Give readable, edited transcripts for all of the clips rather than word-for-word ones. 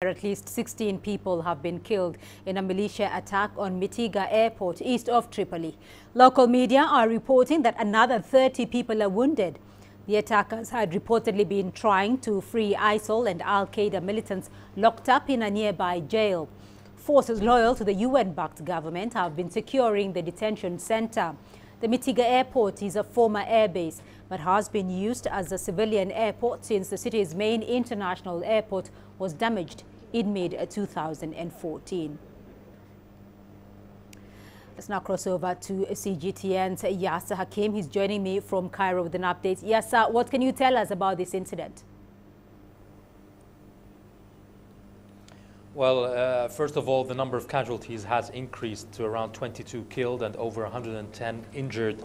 At least 16 people have been killed in a militia attack on Mitiga airport east of Tripoli. Local media are reporting that another 30 people are wounded. The attackers had reportedly been trying to free ISIL and al-Qaeda militants locked up in a nearby jail. Forces loyal to the UN-backed government have been securing the detention center. The Mitiga airport is a former airbase but has been used as a civilian airport since the city's main international airport was damaged in mid-2014. Let's now cross over to CGTN's Yasser Hakim. He's joining me from Cairo with an update. Yasser, what can you tell us about this incident? Well, first of all, the number of casualties has increased to around 22 killed and over 110 injured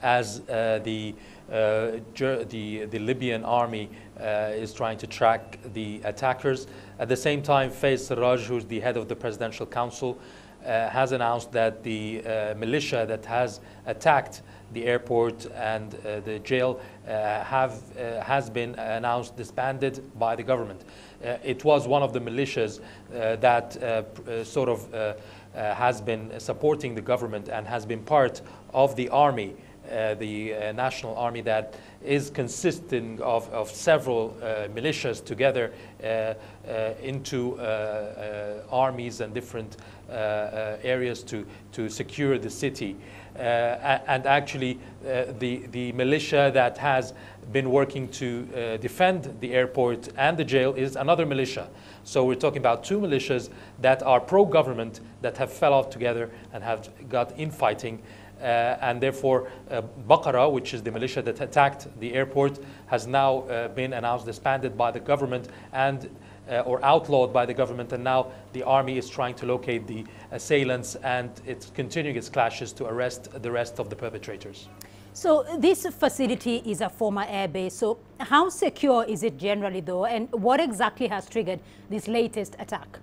as the Libyan army is trying to track the attackers. At the same time, Faiz Sarraj, who's the head of the Presidential Council, has announced that the militia that has attacked the airport and the jail has been announced disbanded by the government. It was one of the militias that has been supporting the government and has been part of the army, the national army that is consisting of several militias together into armies and different areas to secure the city. And actually the militia that has been working to defend the airport and the jail is another militia. So we're talking about two militias that are pro-government that have fell off together and have got infighting. And therefore, Baqara, which is the militia that attacked the airport, has now been announced disbanded by the government and or outlawed by the government, and now the army is trying to locate the assailants and it's continuing its clashes to arrest the rest of the perpetrators. So this facility is a former airbase. So how secure is it generally though, and what exactly has triggered this latest attack?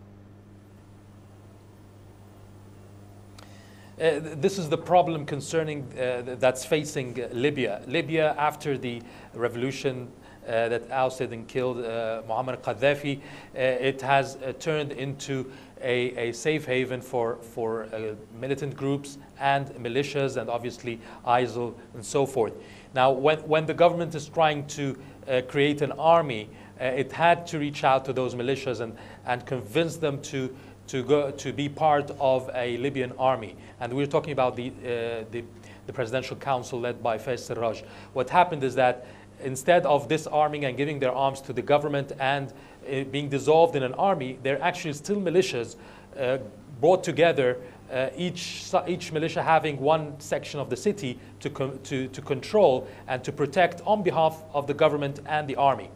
This is the problem concerning that's facing Libya. Libya, after the revolution that ousted and killed Muammar Gaddafi, it has turned into a safe haven for militant groups and militias and obviously ISIL and so forth. Now, when the government is trying to create an army, it had to reach out to those militias and convince them to be part of a Libyan army. And we're talking about the Presidential Council led by Faiz Sarraj. What happened is that instead of disarming and giving their arms to the government and being dissolved in an army, they're actually still militias brought together, each militia having one section of the city to control and to protect on behalf of the government and the army.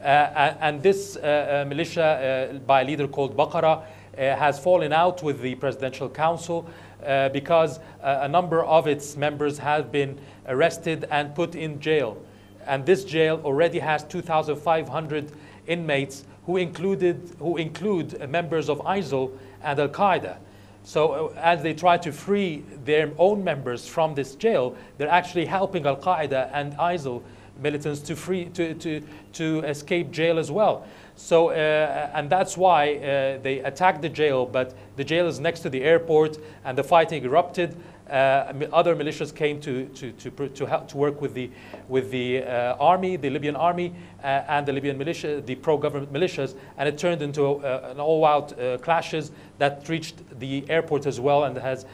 And this militia by a leader called Baqara has fallen out with the Presidential Council because a number of its members have been arrested and put in jail. And this jail already has 2,500 inmates who include members of ISIL and al-Qaeda. So as they try to free their own members from this jail, they're actually helping al-Qaeda and ISIL militants to escape jail as well. So and that's why they attacked the jail, but the jail is next to the airport and the fighting erupted. Other militias came to help to work with the army, the Libyan army, and the Libyan militia, the pro-government militias, and it turned into an all-out clashes that reached the airport as well, and has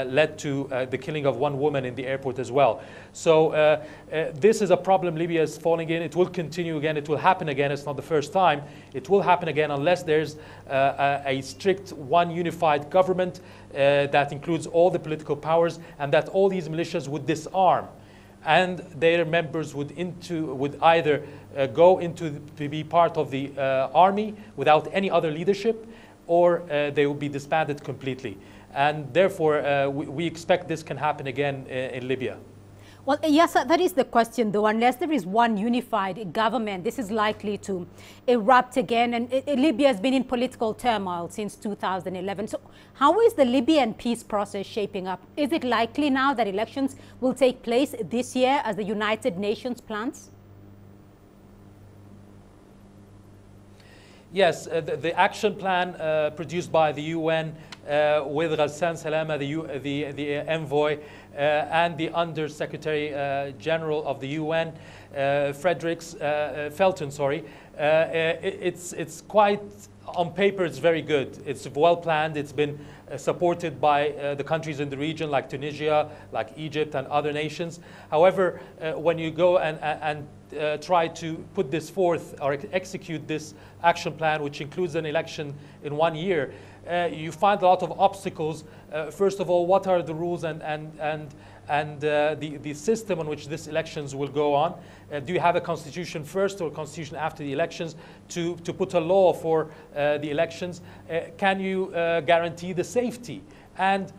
led to the killing of one woman in the airport as well. So this is a problem Libya is falling in. It will continue again. It will happen again. It's not the first time. It will happen again unless there's a strict, one unified government that includes all the political powers, and that all these militias would disarm, and their members would either go into to be part of the army without any other leadership, or they will be disbanded completely. And therefore, we expect this can happen again in Libya. Well, yes, that is the question, though. Unless there is one unified government, this is likely to erupt again. And Libya has been in political turmoil since 2011. So how is the Libyan peace process shaping up? Is it likely now that elections will take place this year as the United Nations plans? Yes, the action plan produced by the UN with Ghassan Salama, the envoy, and the Under Secretary General of the UN, Felton, it's quite, on paper, it's very good. It's well planned. It's been supported by the countries in the region like Tunisia, like Egypt and other nations. However, when you go and try to put this forth or execute this action plan, which includes an election in 1 year, you find a lot of obstacles. First of all, what are the rules and the system on which these elections will go on? Do you have a constitution first or a constitution after the elections to put a law for the elections? Can you guarantee the safety and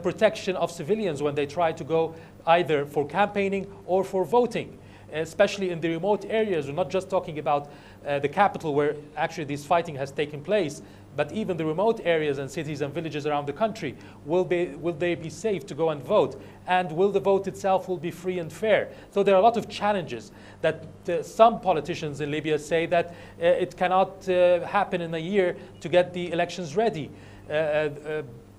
protection of civilians when they try to go either for campaigning or for voting? Especially in the remote areas. We're not just talking about the capital where actually this fighting has taken place, but even the remote areas and cities and villages around the country. Will they be safe to go and vote? And will the vote itself will be free and fair? So there are a lot of challenges that some politicians in Libya say that it cannot happen in a year to get the elections ready.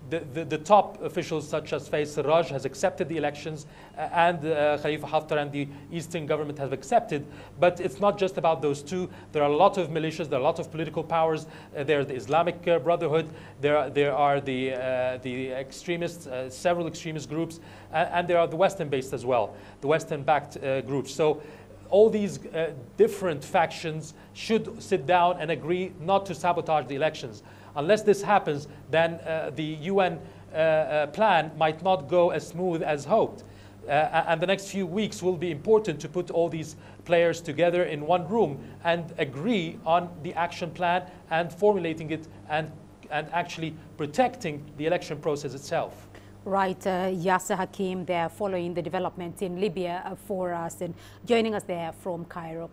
The top officials such as Fayez Sarraj has accepted the elections and Khalifa Haftar and the Eastern government have accepted, but it's not just about those two. There are a lot of militias, there are a lot of political powers, there are the Islamic Brotherhood, there are the extremists, several extremist groups, and there are the Western-based as well, the Western-backed groups. So all these different factions should sit down and agree not to sabotage the elections. Unless this happens, then the UN plan might not go as smooth as hoped. And the next few weeks will be important to put all these players together in one room and agree on the action plan and formulating it and actually protecting the election process itself. Right, Yasser Hakim there following the developments in Libya for us and joining us there from Cairo.